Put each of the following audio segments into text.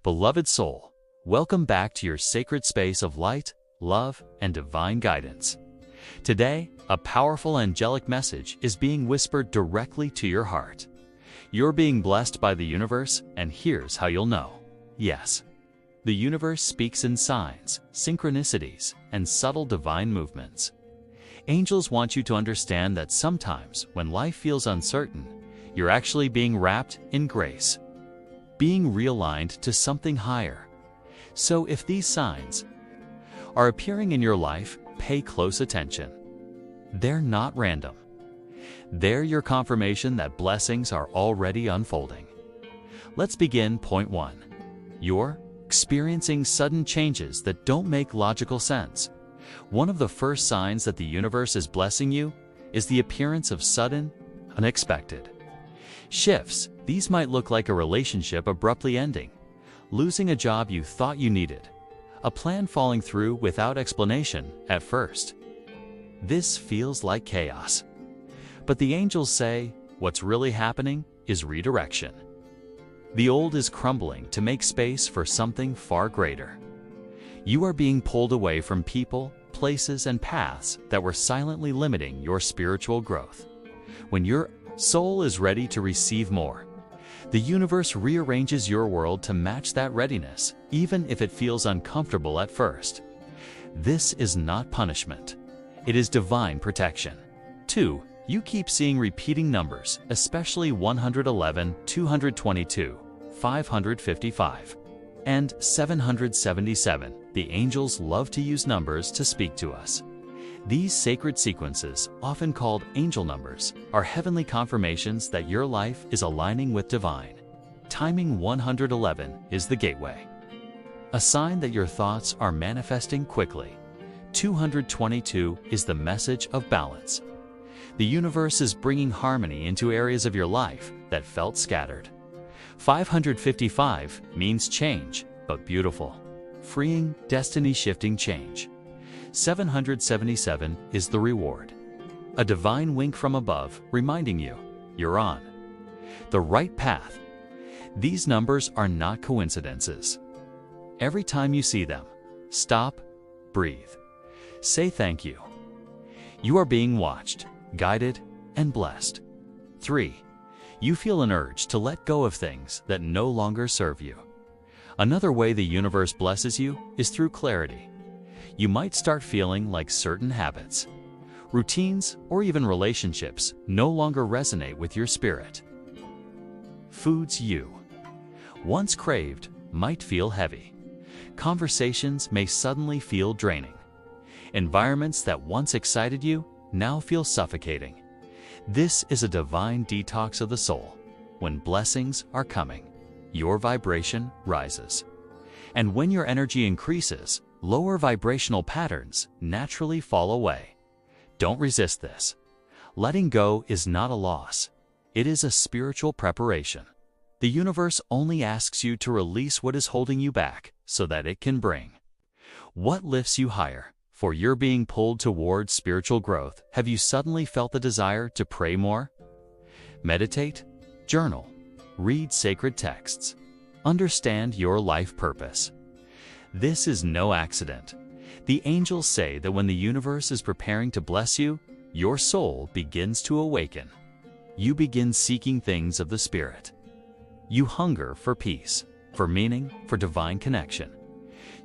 Beloved soul, welcome back to your sacred space of light, love, and divine guidance. Today, a powerful angelic message is being whispered directly to your heart. You're being blessed by the universe, and here's how you'll know. Yes, the universe speaks in signs, synchronicities, and subtle divine movements. Angels want you to understand that sometimes, when life feels uncertain, you're actually being wrapped in grace, being realigned to something higher. So if these signs are appearing in your life, pay close attention. They're not random. They're your confirmation that blessings are already unfolding. Let's begin. Point 1. You're experiencing sudden changes that don't make logical sense. One of the first signs that the universe is blessing you is the appearance of sudden, unexpected shifts. These might look like a relationship abruptly ending, losing a job you thought you needed, a plan falling through without explanation at first. This feels like chaos. But the angels say what's really happening is redirection. The old is crumbling to make space for something far greater. You are being pulled away from people, places, and paths that were silently limiting your spiritual growth. When your soul is ready to receive more, the universe rearranges your world to match that readiness, even if it feels uncomfortable at first. This is not punishment. It is divine protection. 2. You keep seeing repeating numbers, especially 111, 222, 555, and 777. The angels love to use numbers to speak to us. These sacred sequences, often called angel numbers, are heavenly confirmations that your life is aligning with divine. Timing 111 is the gateway, a sign that your thoughts are manifesting quickly. 222 is the message of balance. The universe is bringing harmony into areas of your life that felt scattered. 555 means change, but beautiful, freeing, destiny-shifting change. 777 is the reward, a divine wink from above reminding you you're on the right path. These numbers are not coincidences. Every time you see them, stop, breathe, say thank you. You are being watched, guided, and blessed. 3. You feel an urge to let go of things that no longer serve you. Another way the universe blesses you is through clarity. You might start feeling like certain habits, routines, or even relationships no longer resonate with your spirit. Foods you once craved might feel heavy. Conversations may suddenly feel draining. Environments that once excited you now feel suffocating. This is a divine detox of the soul. When blessings are coming, your vibration rises. And when your energy increases, lower vibrational patterns naturally fall away. Don't resist this. Letting go is not a loss. It is a spiritual preparation. The universe only asks you to release what is holding you back so that it can bring what lifts you higher. For you're being pulled towards spiritual growth. Have you suddenly felt the desire to pray more? Meditate, journal, read sacred texts. Understand your life purpose. This is no accident. The angels say that when the universe is preparing to bless you, your soul begins to awaken. You begin seeking things of the Spirit. You hunger for peace, for meaning, for divine connection.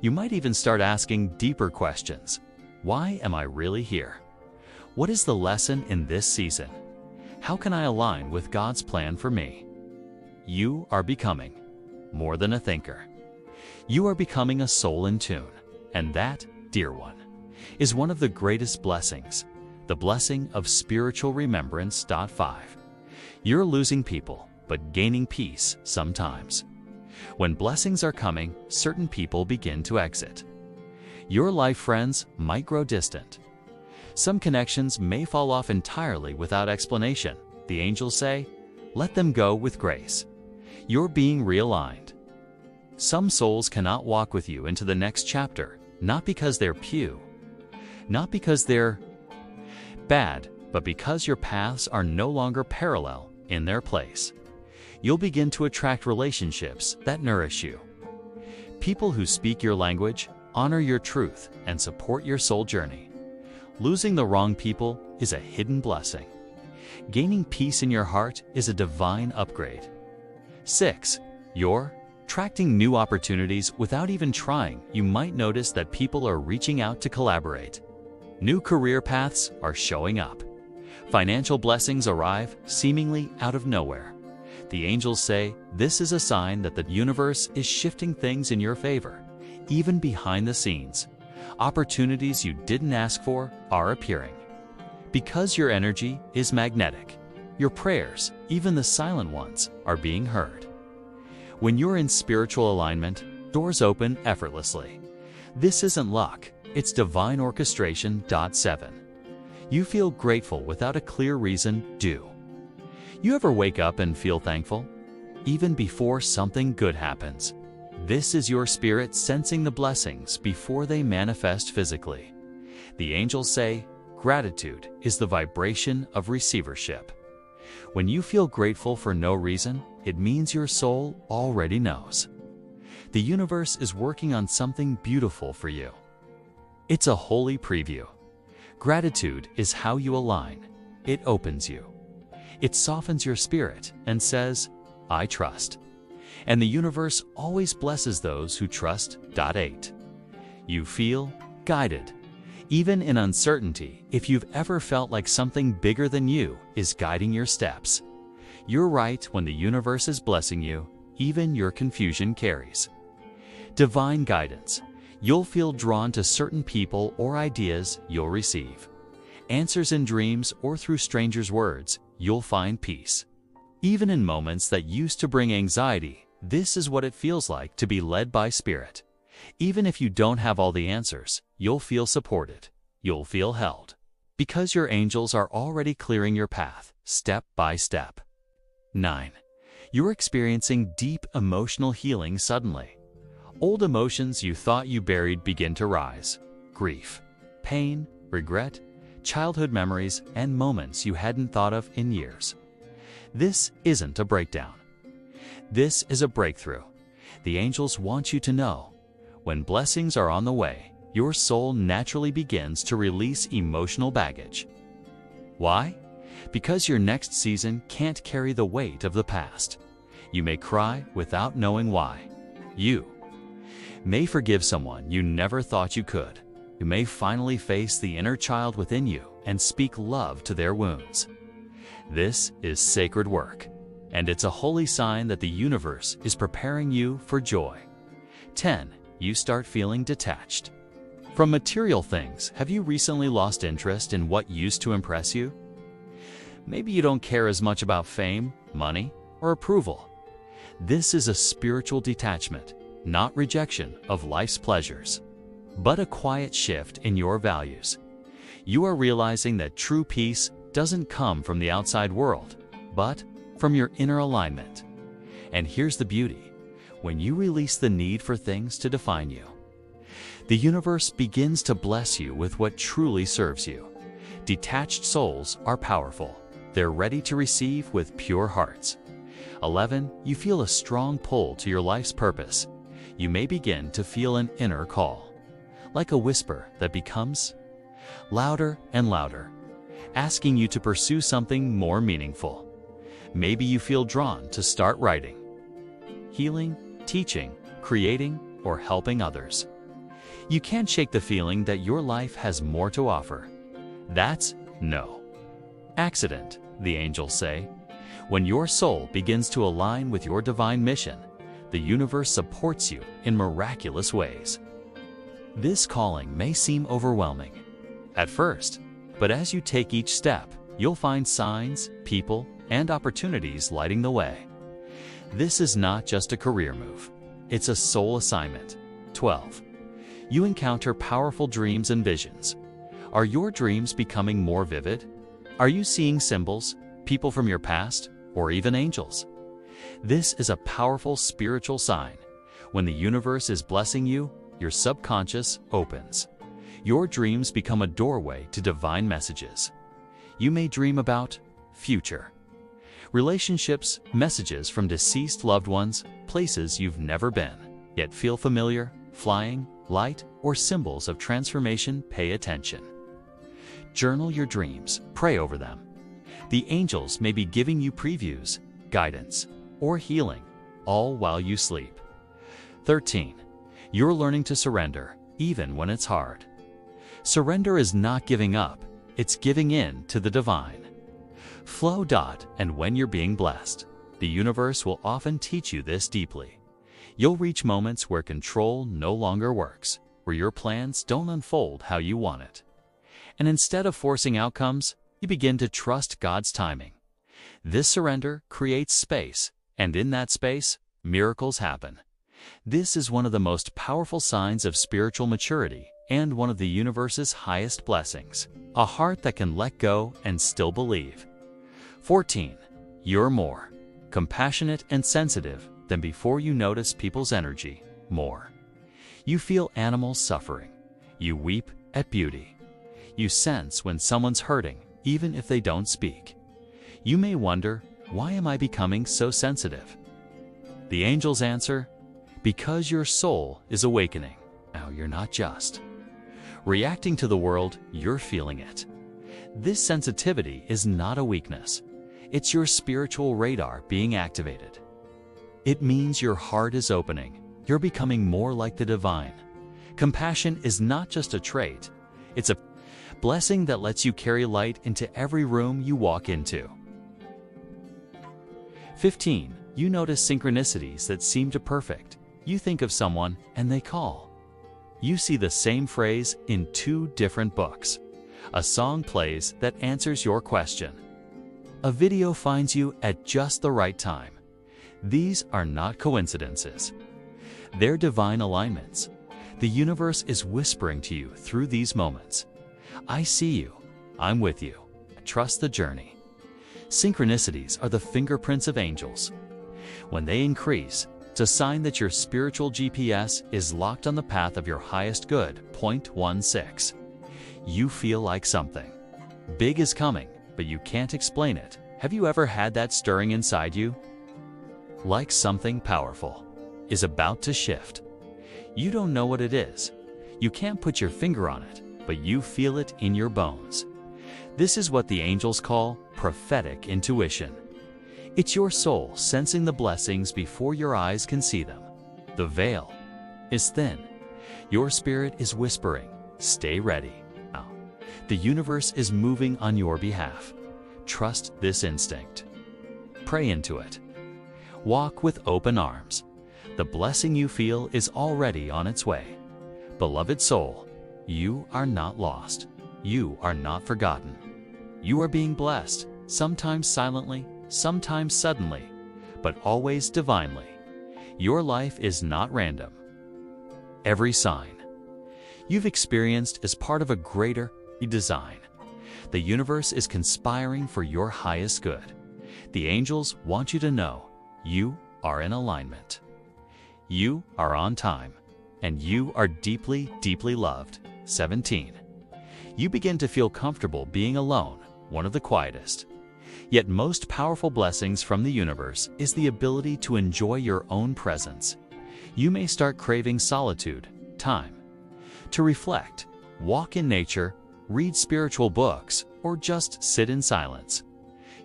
You might even start asking deeper questions. Why am I really here? What is the lesson in this season? How can I align with God's plan for me? You are becoming more than a thinker. You are becoming a soul in tune, and that, dear one, is one of the greatest blessings, the blessing of spiritual remembrance. 5. You're losing people, but gaining peace sometimes. When blessings are coming, certain people begin to exit. Your life friends might grow distant. Some connections may fall off entirely without explanation. The angels say, let them go with grace. You're being realigned. Some souls cannot walk with you into the next chapter, not because they're not because they're bad, but because your paths are no longer parallel in their place. You'll begin to attract relationships that nourish you, People who speak your language, honor your truth, and support your soul journey. Losing the wrong people is a hidden blessing. Gaining peace in your heart is a divine upgrade. 6. You're attracting new opportunities without even trying. You might notice that people are reaching out to collaborate. New career paths are showing up. Financial blessings arrive seemingly out of nowhere. The angels say this is a sign that the universe is shifting things in your favor. Even behind the scenes, opportunities you didn't ask for are appearing. Because your energy is magnetic, your prayers, even the silent ones, are being heard. When you're in spiritual alignment, doors open effortlessly. This isn't luck, it's divine orchestration. 7. You feel grateful without a clear reason. Do you ever wake up and feel thankful, even before something good happens? This is your spirit sensing the blessings before they manifest physically. The angels say, gratitude is the vibration of receivership. When you feel grateful for no reason, it means your soul already knows. The universe is working on something beautiful for you. It's a holy preview. Gratitude is how you align. It opens you. It softens your spirit and says, I trust. And the universe always blesses those who trust. 8. You feel guided. Even in uncertainty, if you've ever felt like something bigger than you is guiding your steps, you're right when the universe is blessing you, even your confusion carries. Divine guidance. You'll feel drawn to certain people or ideas you'll receive. Answers in dreams or through strangers' words, you'll find peace. Even in moments that used to bring anxiety, this is what it feels like to be led by Spirit. Even if you don't have all the answers, you'll feel supported. You'll feel held. Because your angels are already clearing your path, step by step. 9. You're experiencing deep emotional healing suddenly. Old emotions you thought you buried begin to rise. Grief, pain, regret, childhood memories, and moments you hadn't thought of in years. This isn't a breakdown. This is a breakthrough. The angels want you to know, when blessings are on the way, your soul naturally begins to release emotional baggage. Why? Because your next season can't carry the weight of the past. You may cry without knowing why. You may forgive someone you never thought you could. You may finally face the inner child within you and speak love to their wounds. This is sacred work, and it's a holy sign that the universe is preparing you for joy. 10. You start feeling detached from material things. Have you recently lost interest in what used to impress you? Maybe you don't care as much about fame, money, or approval. This is a spiritual detachment, not rejection of life's pleasures, but a quiet shift in your values. You are realizing that true peace doesn't come from the outside world, but from your inner alignment. And here's the beauty. When you release the need for things to define you, the universe begins to bless you with what truly serves you. Detached souls are powerful. They're ready to receive with pure hearts. 11. You feel a strong pull to your life's purpose. You may begin to feel an inner call, like a whisper that becomes louder and louder, asking you to pursue something more meaningful. Maybe you feel drawn to start writing, healing, teaching, creating, or helping others. You can't shake the feeling that your life has more to offer. That's no accident, the angels say. When your soul begins to align with your divine mission, the universe supports you in miraculous ways. This calling may seem overwhelming at first, but as you take each step, you'll find signs, people, and opportunities lighting the way. This is not just a career move. It's a soul assignment. 12. You encounter powerful dreams and visions. Are your dreams becoming more vivid? Are you seeing symbols, people from your past, or even angels? This is a powerful spiritual sign. When the universe is blessing you, your subconscious opens. Your dreams become a doorway to divine messages. You may dream about future relationships, messages from deceased loved ones, places you've never been. yet feel familiar, flying, light, or symbols of transformation, pay attention. Journal your dreams, pray over them. The angels may be giving you previews, guidance, or healing, all while you sleep. 13. You're learning to surrender, even when it's hard. Surrender is not giving up, it's giving in to the divine. Flow. And when you're being blessed, the universe will often teach you this deeply. You'll reach moments where control no longer works, where your plans don't unfold how you want it. And instead of forcing outcomes, you begin to trust God's timing. This surrender creates space, and in that space, miracles happen. This is one of the most powerful signs of spiritual maturity and one of the universe's highest blessings, a heart that can let go and still believe. 14. You're more compassionate and sensitive than before. You notice people's energy more. You feel animals suffering. You weep at beauty. You sense when someone's hurting, even if they don't speak. You may wonder, why am I becoming so sensitive? The angels answer, because your soul is awakening. Now you're not just reacting to the world, you're feeling it. This sensitivity is not a weakness. It's your spiritual radar being activated. It means your heart is opening. You're becoming more like the divine. Compassion is not just a trait. It's a blessing that lets you carry light into every room you walk into. 15. You notice synchronicities that seem to perfect. You think of someone and they call. You see the same phrase in 2 different books. A song plays that answers your question. A video finds you at just the right time. These are not coincidences. They're divine alignments. The universe is whispering to you through these moments. I see you. I'm with you. Trust the journey. Synchronicities are the fingerprints of angels. When they increase, it's a sign that your spiritual GPS is locked on the path of your highest good. 16. You feel like something big is coming, but you can't explain it. Have you ever had that stirring inside you? Like something powerful is about to shift. You don't know what it is. You can't put your finger on it, but you feel it in your bones. This is what the angels call prophetic intuition. It's your soul sensing the blessings before your eyes can see them. The veil is thin. Your spirit is whispering, stay ready. Now, the universe is moving on your behalf. Trust this instinct. Pray into it. Walk with open arms. The blessing you feel is already on its way. Beloved soul, you are not lost. You are not forgotten. You are being blessed, sometimes silently, sometimes suddenly, but always divinely. Your life is not random. Every sign you've experienced is part of a greater design. The universe is conspiring for your highest good. The angels want you to know you are in alignment. You are on time, and you are deeply, deeply loved. 17. You begin to feel comfortable being alone, one of the quietest, yet most powerful blessings from the universe is the ability to enjoy your own presence. You may start craving solitude, time, to reflect, walk in nature, read spiritual books, or just sit in silence.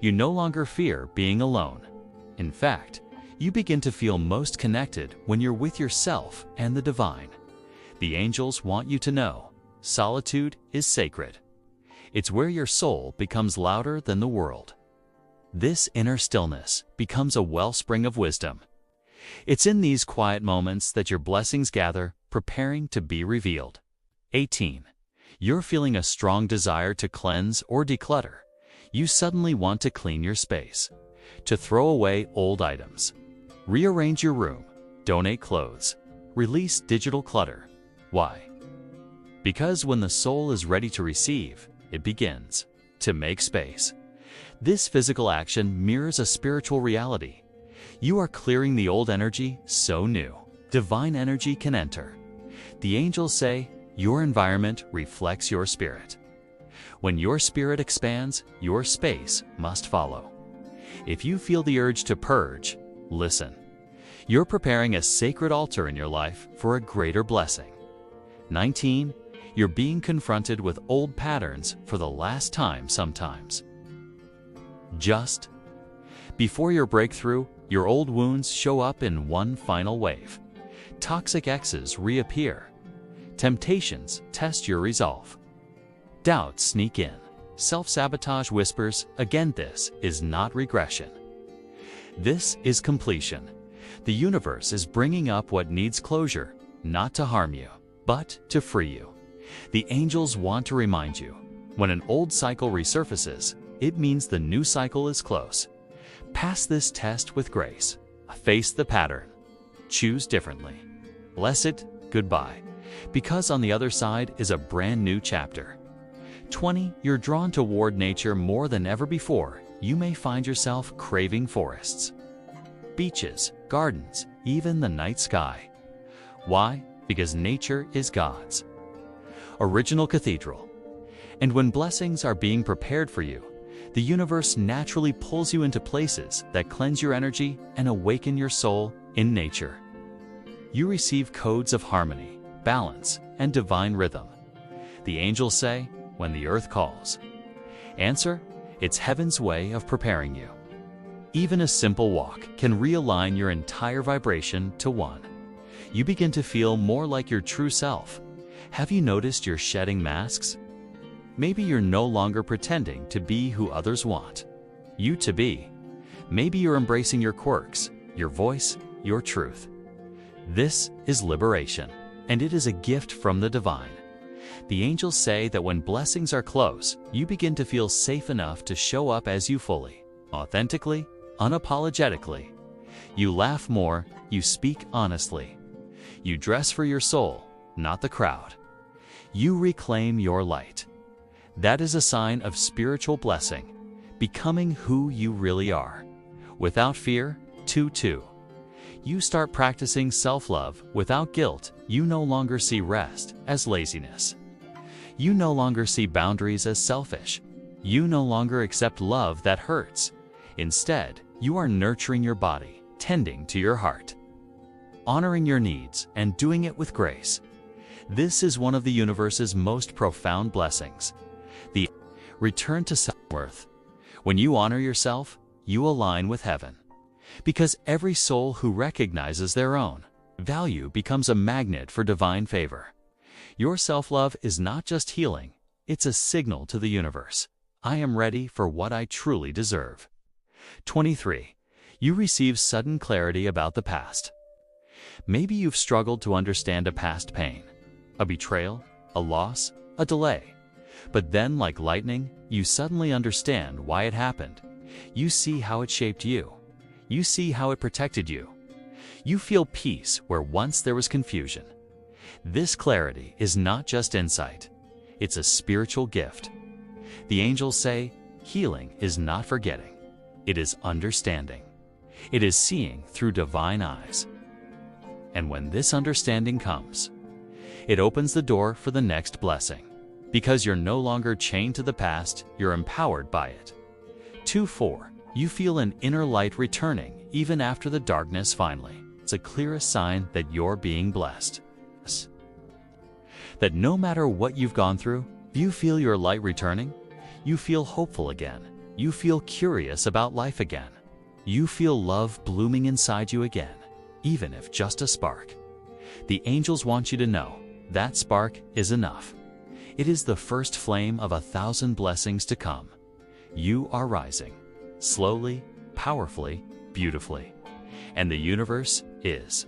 You no longer fear being alone. In fact, you begin to feel most connected when you're with yourself and the divine. The angels want you to know solitude is sacred. It's where your soul becomes louder than the world. This inner stillness becomes a wellspring of wisdom. It's in these quiet moments that your blessings gather, preparing to be revealed. 18. You're feeling a strong desire to cleanse or declutter. You suddenly want to clean your space, to throw away old items, rearrange your room, donate clothes, release digital clutter. Why? Because when the soul is ready to receive, it begins to make space. This physical action mirrors a spiritual reality. You are clearing the old energy so new, divine energy can enter. The angels say, your environment reflects your spirit. When your spirit expands, your space must follow. If you feel the urge to purge, listen. You're preparing a sacred altar in your life for a greater blessing. 19. You're being confronted with old patterns for the last time sometimes. Just before your breakthrough, your old wounds show up in one final wave. Toxic exes reappear. Temptations test your resolve. Doubts sneak in. Self-sabotage whispers, again, this is not regression. This is completion. The universe is bringing up what needs closure, not to harm you, but to free you. The angels want to remind you, when an old cycle resurfaces, it means the new cycle is close. Pass this test with grace. Face the pattern. Choose differently. Bless it goodbye, because on the other side is a brand new chapter. 20. You're drawn toward nature more than ever before. You may find yourself craving forests, beaches, gardens, even the night sky. Why? Because nature is God's original cathedral. And when blessings are being prepared for you, the universe naturally pulls you into places that cleanse your energy and awaken your soul in nature. You receive codes of harmony, balance, and divine rhythm. The angels say, when the earth calls. Answer, it's heaven's way of preparing you. Even a simple walk can realign your entire vibration to one. You begin to feel more like your true self. Have you noticed you're shedding masks? Maybe you're no longer pretending to be who others want you to be. Maybe you're embracing your quirks, your voice, your truth. This is liberation, and it is a gift from the divine. The angels say that when blessings are close, you begin to feel safe enough to show up as you fully, authentically, unapologetically. You laugh more, you speak honestly. You dress for your soul, not the crowd. You reclaim your light. That is a sign of spiritual blessing, becoming who you really are. Without fear, 2-2. You start practicing self-love without guilt. You no longer see rest as laziness. You no longer see boundaries as selfish. You no longer accept love that hurts. Instead, you are nurturing your body, tending to your heart, honoring your needs, and doing it with grace. This is one of the universe's most profound blessings. The return to self-worth. When you honor yourself, you align with heaven. Because every soul who recognizes their own value becomes a magnet for divine favor. Your self-love is not just healing, it's a signal to the universe. I am ready for what I truly deserve. 23. You receive sudden clarity about the past. Maybe you've struggled to understand a past pain, a betrayal, a loss, a delay. But then, like lightning, you suddenly understand why it happened. You see how it shaped you. You see how it protected you. You feel peace where once there was confusion. This clarity is not just insight, it's a spiritual gift. The angels say, healing is not forgetting, it is understanding. It is seeing through divine eyes. And when this understanding comes, it opens the door for the next blessing. Because you're no longer chained to the past, you're empowered by it. 2-4. You feel an inner light returning even after the darkness finally. It's a clearest sign that you're being blessed. That no matter what you've gone through, you feel your light returning. You feel hopeful again. You feel curious about life again. You feel love blooming inside you again, even if just a spark. The angels want you to know that spark is enough. It is the first flame of 1,000 blessings to come. You are rising, slowly, powerfully, beautifully. And the universe is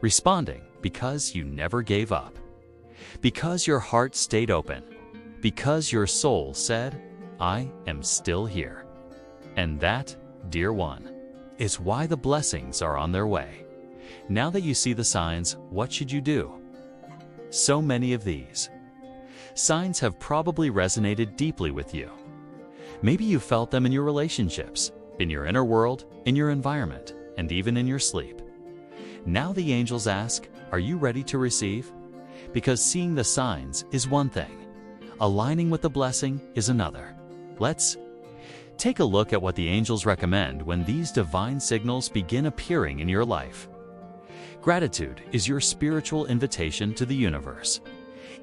responding because you never gave up. Because your heart stayed open. Because your soul said, I am still here. And that, dear one, is why the blessings are on their way. Now that you see the signs, what should you do? So many of these signs have probably resonated deeply with you. Maybe you felt them in your relationships, in your inner world, in your environment, and even in your sleep. Now the angels ask, are you ready to receive? Because seeing the signs is one thing. Aligning with the blessing is another. Let's take a look at what the angels recommend when these divine signals begin appearing in your life. Gratitude is your spiritual invitation to the universe.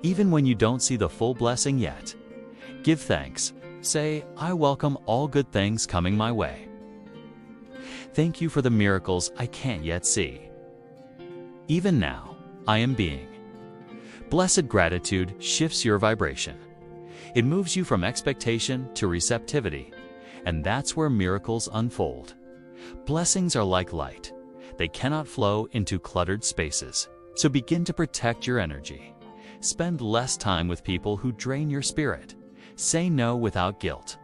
Even when you don't see the full blessing yet, give thanks. Say, I welcome all good things coming my way. Thank you for the miracles I can't yet see. Even now, I am being. Blessed gratitude shifts your vibration. It moves you from expectation to receptivity, and that's where miracles unfold. Blessings are like light. They cannot flow into cluttered spaces, so begin to protect your energy. Spend less time with people who drain your spirit. Say no without guilt.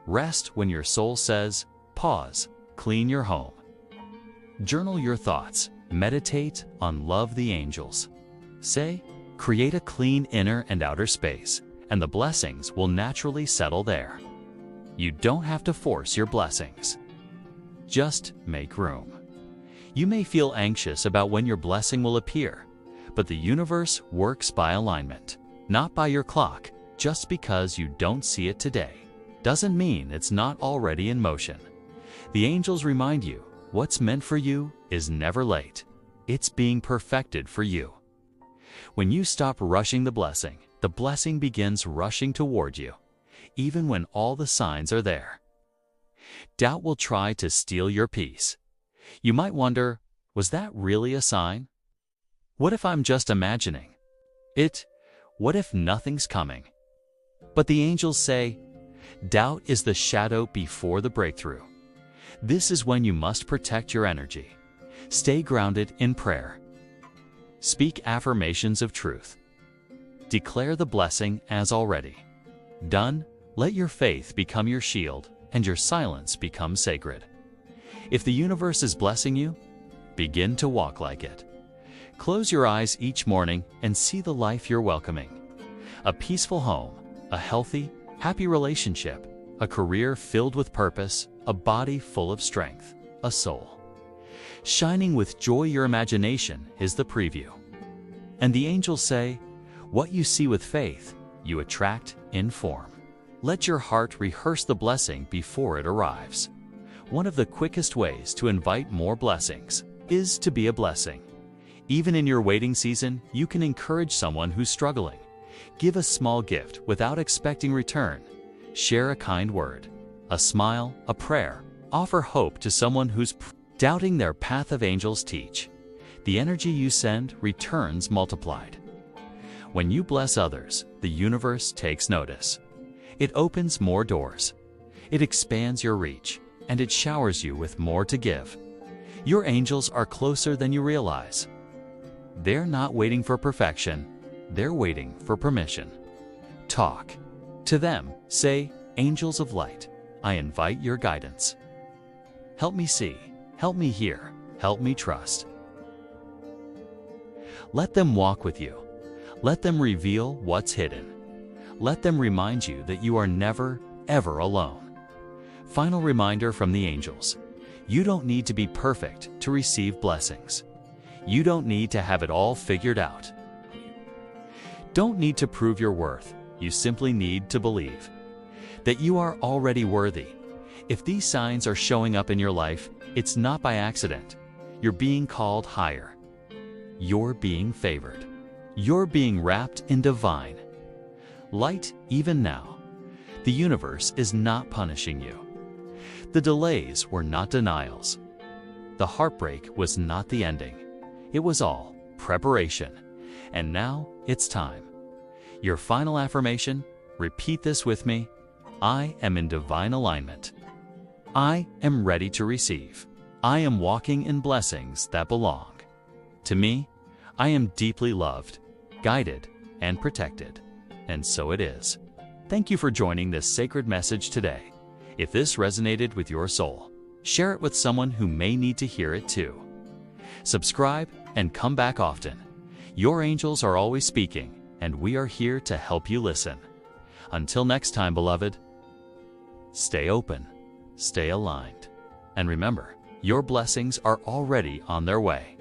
Rest when your soul says, pause, clean your home. Journal your thoughts. Meditate on love the angels. Say, create a clean inner and outer space, and the blessings will naturally settle there. You don't have to force your blessings. Just make room. You may feel anxious about when your blessing will appear, but the universe works by alignment, not by your clock. Just because you don't see it today doesn't mean it's not already in motion. The angels remind you, what's meant for you is never late. It's being perfected for you. When you stop rushing the blessing begins rushing toward you, even when all the signs are there. Doubt will try to steal your peace. You might wonder, was that really a sign? What if I'm just imagining it? What if nothing's coming? But the angels say, doubt is the shadow before the breakthrough. This is when you must protect your energy. Stay grounded in prayer. Speak affirmations of truth. Declare the blessing as already done. Let your faith become your shield and your silence become sacred. If the universe is blessing you, begin to walk like it. Close your eyes each morning and see the life you're welcoming. A peaceful home, a healthy, happy relationship, a career filled with purpose, a body full of strength, a soul shining with joy. Your imagination is the preview. And the angels say, what you see with faith, you attract in form. Let your heart rehearse the blessing before it arrives. One of the quickest ways to invite more blessings is to be a blessing. Even in your waiting season, you can encourage someone who's struggling. Give a small gift without expecting return. Share a kind word, a smile, a prayer. Offer hope to someone who's doubting their path. Of angels teach, the energy you send returns multiplied. When you bless others, the universe takes notice. It opens more doors. It expands your reach, and it showers you with more to give. Your angels are closer than you realize. They're not waiting for perfection. They're waiting for permission. Talk to them. Say, angels of light, I invite your guidance. Help me see, help me hear, help me trust. Let them walk with you. Let them reveal what's hidden. Let them remind you that you are never, ever alone. Final reminder from the angels. You don't need to be perfect to receive blessings. You don't need to have it all figured out. Don't need to prove your worth. You simply need to believe that you are already worthy. If these signs are showing up in your life, it's not by accident. You're being called higher. You're being favored. You're being wrapped in divine light even now. The universe is not punishing you. The delays were not denials. The heartbreak was not the ending. It was all preparation. And now it's time. Your final affirmation, repeat this with me. I am in divine alignment. I am ready to receive. I am walking in blessings that belong to me. I am deeply loved, guided, and protected. And so it is. Thank you for joining this sacred message today. If this resonated with your soul, share it with someone who may need to hear it too. Subscribe and come back often. Your angels are always speaking, and we are here to help you listen. Until next time, beloved, stay open, stay aligned, and remember, your blessings are already on their way.